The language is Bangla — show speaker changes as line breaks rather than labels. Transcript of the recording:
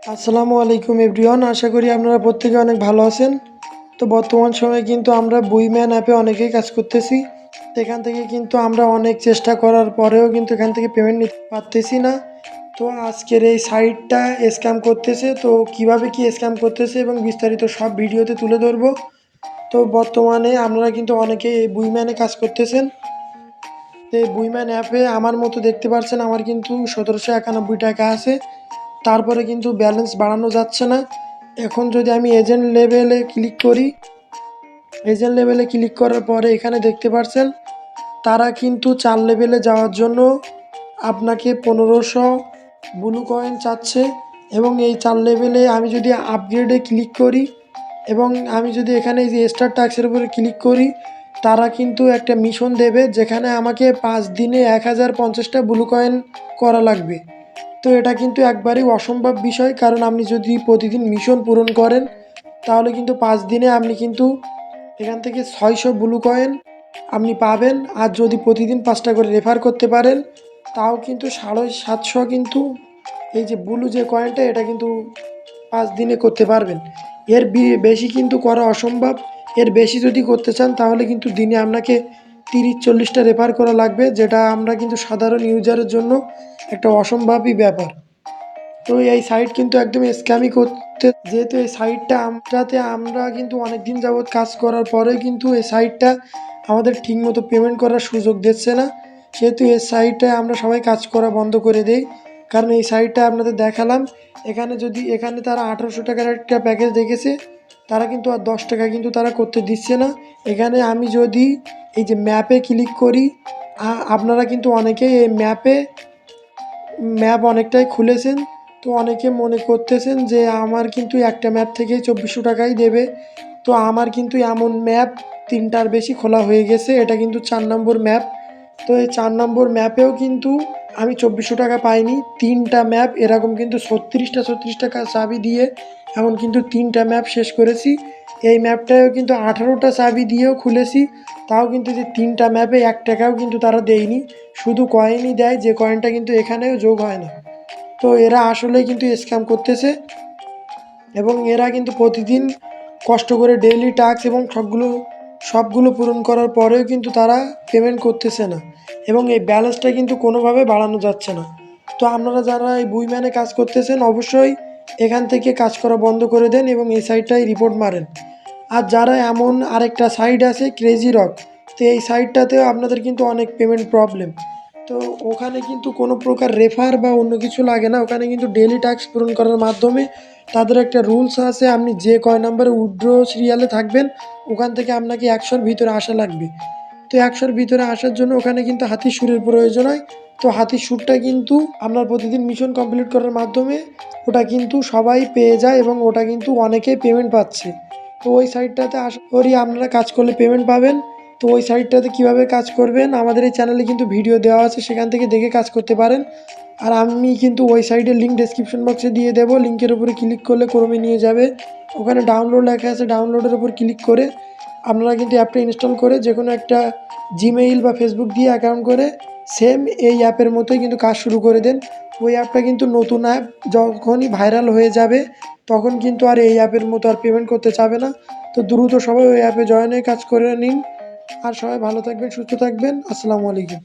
আসসালামু আলাইকুম এভরিওয়ান, আশা করি আপনারা প্রত্যেকে অনেক ভালো আছেন। তো বর্তমান সময়ে কিন্তু আমরা বুইম্যান অ্যাপে অনেকেই কাজ করতেছি। তো এখান থেকে কিন্তু আমরা অনেক চেষ্টা করার পরেও কিন্তু এখান থেকে পেমেন্ট নিতে পারতেছি না। তো আজকের এই সাইটটা স্ক্যাম করতেছে, তো কিভাবে কি স্ক্যাম করতেছে এবং বিস্তারিত সব ভিডিওতে তুলে ধরবো। তো বর্তমানে আপনারা কিন্তু অনেকেই এই বুইম্যানে কাজ করতেছেন। তো এই বুইম্যান অ্যাপে আমার মতো দেখতে পাচ্ছেন আমার কিন্তু 1791 টাকা আছে। তারপরে কিন্তু ব্যালেন্স বাড়ানো যাচ্ছে না। এখন যদি আমি এজেন্ট লেভেলে ক্লিক করার পরে এখানে দেখতে পাচ্ছেন তারা কিন্তু 4 লেভেলে যাওয়ার জন্য আপনাকে 1500 ব্লু কয়েন চাচ্ছে। এবং এই 4 লেভেলে আমি যদি আপগ্রেডে ক্লিক করি এবং আমি যদি এখানে এই যে স্টার টাস্কের উপরে ক্লিক করি, তারা কিন্তু একটা মিশন দেবে যেখানে আমাকে 5 দিনে 1050টা ব্লু কয়েন করা লাগবে। তো এটা কিন্তু একবারেই অসম্ভব বিষয়, কারণ আপনি যদি প্রতিদিন মিশন পূরণ করেন তাহলে কিন্তু 5 দিনে আপনি কিন্তু এখান থেকে 600 ব্লু কয়েন আপনি পাবেন। আর যদি প্রতিদিন 5টা করে রেফার করতে পারেন তাও কিন্তু 750 কিন্তু এই যে ব্লু যে কয়েনটা এটা কিন্তু 5 দিনে করতে পারবেন। এর বেশি কিন্তু করা অসম্ভব। এর বেশি যদি করতে চান তাহলে কিন্তু দিনে আপনাকে 30-40টা রেফার করা লাগবে, যেটা আমরা কিন্তু সাধারণ ইউজারের জন্য একটা অসম্ভবই ব্যাপার। তো এই সাইট কিন্তু একদম স্ক্যামই করতে, যেহেতু এই সাইটটা আমরাতে আমরা কিন্তু অনেক দিন যাবৎ কাজ করার পরেও কিন্তু এই সাইটটা আমাদের ঠিকমতো পেমেন্ট করার সুযোগ দিচ্ছে না। সেহেতু এই সাইটে আমরা সবাই কাজ করা বন্ধ করে দেই, কারণ এই সাইটটা আপনাদের দেখালাম। এখানে তারা 1800 টাকার একটা প্যাকেজ দেখেছে, তারা কিন্তু আর 10 টাকা কিন্তু তারা করতে দিচ্ছে না। এখানে আমি যদি এই যে ম্যাপে ক্লিক করি, আপনারা কিন্তু অনেকেই এই ম্যাপ অনেকটাই খুলেছেন। তো অনেকে মনে করতেছেন যে আমার কিন্তু একটা ম্যাপ থেকে 2400 টাকাই দেবে। তো আমার কিন্তু এমন ম্যাপ 3টার বেশি খোলা হয়ে গেছে, এটা কিন্তু 4 নম্বর ম্যাপ। তো এই 4 নম্বর ম্যাপেও কিন্তু আমি 2400 টাকা পাইনি। 3টা ম্যাপ এরকম কিন্তু 36 টাকা চাবি দিয়ে এমন কিন্তু 3টা ম্যাপ শেষ করেছি। এই ম্যাপটাও কিন্তু 18টা চাবি দিয়েও খুলেছি, তাও কিন্তু যে 3টা ম্যাপে 1 টাকাও কিন্তু তারা দেয়নি, শুধু কয়েনই দেয়, যে কয়েনটা কিন্তু এখানেও যোগ হয় না। তো এরা আসলেই কিন্তু স্ক্যাম করতেছে এবং এরা কিন্তু প্রতিদিন কষ্ট করে ডেইলি টাস্ক এবং সবগুলো পূরণ করার পরেও কিন্তু তারা পেমেন্ট করতেছে না এবং এই ব্যালেন্সটা কিন্তু কোনোভাবে বাড়ানো যাচ্ছে না। তো আপনারা যারা এই বুইম্যানে কাজ করতেছেন অবশ্যই এখান থেকে কাজ করা বন্ধ করে দেন এবং এই সাইটটাই রিপোর্ট মারেন। আর যারা এমন আরেকটা সাইট আছে ক্রেজি রক, তো এই সাইটটাতেও আপনাদের কিন্তু অনেক পেমেন্ট প্রবলেম। তো ওখানে কিন্তু কোনো প্রকার রেফার বা অন্য কিছু লাগে না, ওখানে কিন্তু ডেলি টাস্ক পূরণ করার মাধ্যমে তাদের একটা রুলস আছে, আপনি যে কয় নম্বরে উইথড্র সিরিয়ালে থাকবেন ওখান থেকে আপনাকে 100-র ভিতরে আসা লাগবে। তো 100-র ভিতরে আসার জন্য ওখানে কিন্তু হাতির সুরের প্রয়োজন হয়। তো হাতির সুরটা কিন্তু আপনার প্রতিদিন মিশন কমপ্লিট করার মাধ্যমে ওটা কিন্তু সবাই পেয়ে যায় এবং ওটা কিন্তু অনেকেই পেমেন্ট পাচ্ছে। তো ওই সাইটটাতে আশা করি আপনারা কাজ করলে পেমেন্ট পাবেন। তো ওই সাইটটাতে কীভাবে কাজ করবেন আমাদের এই চ্যানেলে কিন্তু ভিডিও দেওয়া আছে, সেখান থেকে দেখে কাজ করতে পারেন। আর আমি কিন্তু ওই সাইটের লিঙ্ক ডেসক্রিপশন বক্সে দিয়ে দেবো, লিঙ্কের উপরে ক্লিক করলে ক্রমে নিয়ে যাবে। ওখানে ডাউনলোড লেখা আছে, ডাউনলোডের উপর ক্লিক করে আপনারা কিন্তু অ্যাপটা ইনস্টল করে যে কোনো একটা জিমেইল বা ফেসবুক দিয়ে অ্যাকাউন্ট করে সেম এই অ্যাপের মতোই কিন্তু কাজ শুরু করে দেন। ওই অ্যাপটা কিন্তু নতুন অ্যাপ, যখনই ভাইরাল হয়ে যাবে তখন কিন্তু আর এই অ্যাপের মতো আর পেমেন্ট করতে চাবে না। তো দ্রুত সবাই ওই অ্যাপে জয়েন হয়ে কাজ করে নিন। আর সবাই ভালো থাকবেন, সুস্থ থাকবেন। আসসালামু আলাইকুম।